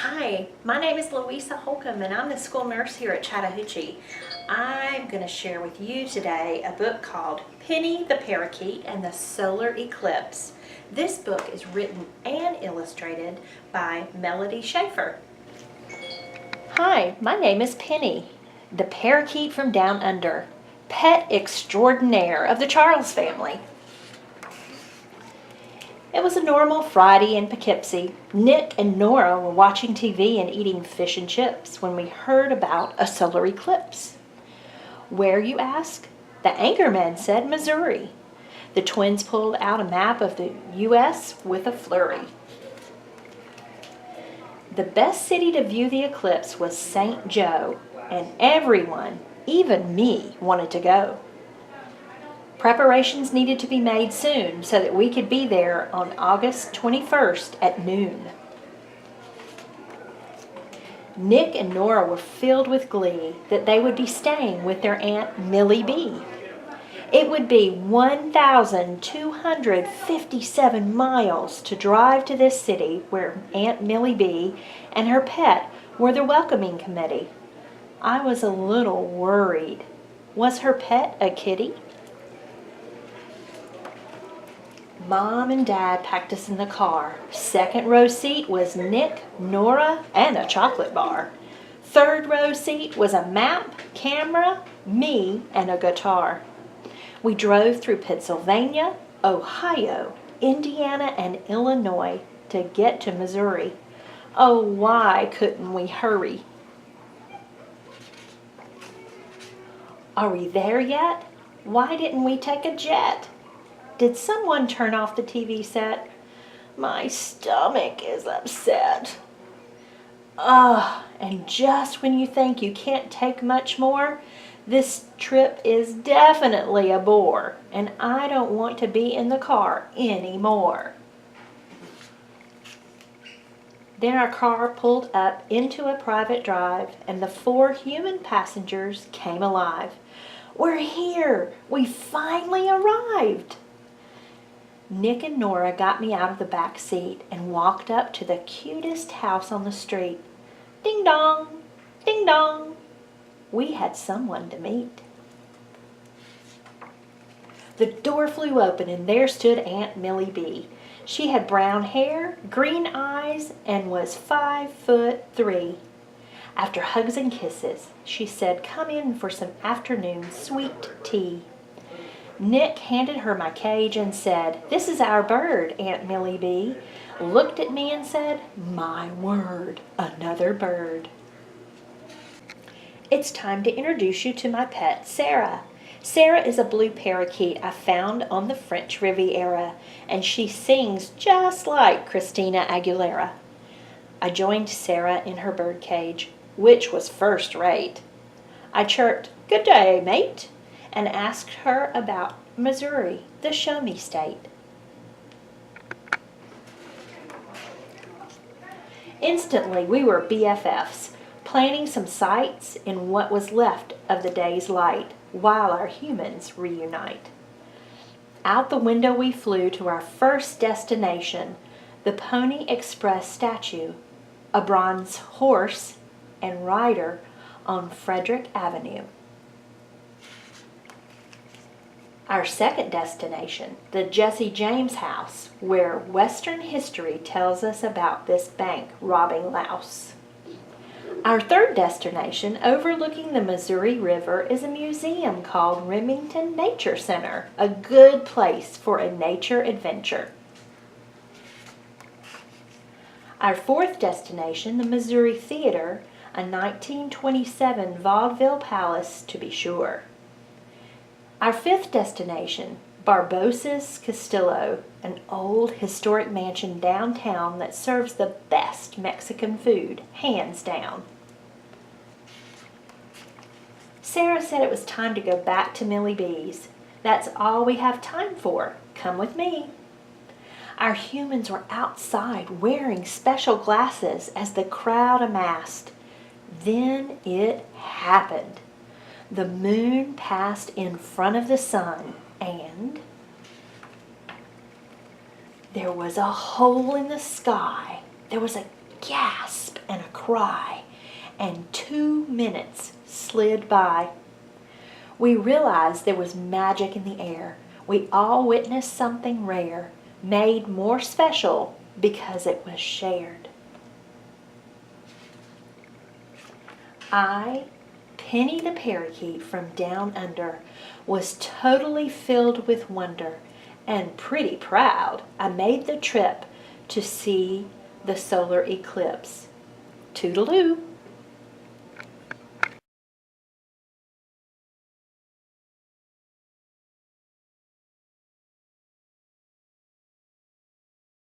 Hi, my name is Louisa Holcomb and I'm the school nurse here at Chattahoochee. I'm going to share with you today a book called Penny the Parakeet and the Solar Eclipse. This book is written and illustrated by Melody Schaefer. Hi, my name is Penny, the parakeet from down under, pet extraordinaire of the Charles family. It was a normal Friday in Poughkeepsie. Nick and Nora were watching TV and eating fish and chips when we heard about a solar eclipse. Where, you ask? The anchorman said Missouri. The twins pulled out a map of the U.S. with a flurry. The best city to view the eclipse was St. Joe, and everyone, even me, wanted to go. Preparations needed to be made soon so that we could be there on August 21st at noon. Nick and Nora were filled with glee that they would be staying with their Aunt Millie B. It would be 1,257 miles to drive to this city where Aunt Millie B and her pet were the welcoming committee. I was a little worried. Was her pet a kitty? Mom and Dad packed us in the car. Second row seat was Nick, Nora, and a chocolate bar. Third row seat was a map, camera, me, and a guitar. We drove through Pennsylvania, Ohio, Indiana, and Illinois to get to Missouri. Oh, why couldn't we hurry? Are we there yet? Why didn't we take a jet? Did someone turn off the TV set? My stomach is upset. And just when you think you can't take much more, this trip is definitely a bore, and I don't want to be in the car anymore. Then our car pulled up into a private drive, and the 4 human passengers came alive. We're here! We finally arrived! Nick and Nora got me out of the back seat and walked up to the cutest house on the street. Ding dong! Ding dong! We had someone to meet. The door flew open and there stood Aunt Millie B. She had brown hair, green eyes, and was 5'3". After hugs and kisses, she said, "Come in for some afternoon sweet tea." Nick handed her my cage and said, "This is our bird, Aunt Millie B." Looked at me and said, "My word, another bird." It's time to introduce you to my pet, Sarah. Sarah is a blue parakeet I found on the French Riviera, and she sings just like Christina Aguilera. I joined Sarah in her bird cage, which was first rate. I chirped, "Good day, mate," and asked her about Missouri, the show-me state. Instantly, we were BFFs, planning some sights in what was left of the day's light while our humans reunite. Out the window we flew to our first destination, the Pony Express statue, a bronze horse and rider on Frederick Avenue. Our second destination, the Jesse James House, where Western history tells us about this bank robbing louse. Our third destination, overlooking the Missouri River, is a museum called Remington Nature Center, a good place for a nature adventure. Our fourth destination, the Missouri Theater, a 1927 vaudeville palace to be sure. Our fifth destination, Barbossa's Castillo, an old historic mansion downtown that serves the best Mexican food, hands down. Sarah said it was time to go back to Millie B's. That's all we have time for. Come with me. Our humans were outside wearing special glasses as the crowd amassed. Then it happened. The moon passed in front of the sun, and there was a hole in the sky. There was a gasp and cry, and 2 minutes slid by. We realized there was magic in the air. We all witnessed something rare, made more special because it was shared. I, Penny the parakeet from down under, was totally filled with wonder and pretty proud. I made the trip to see the solar eclipse. Toodaloo!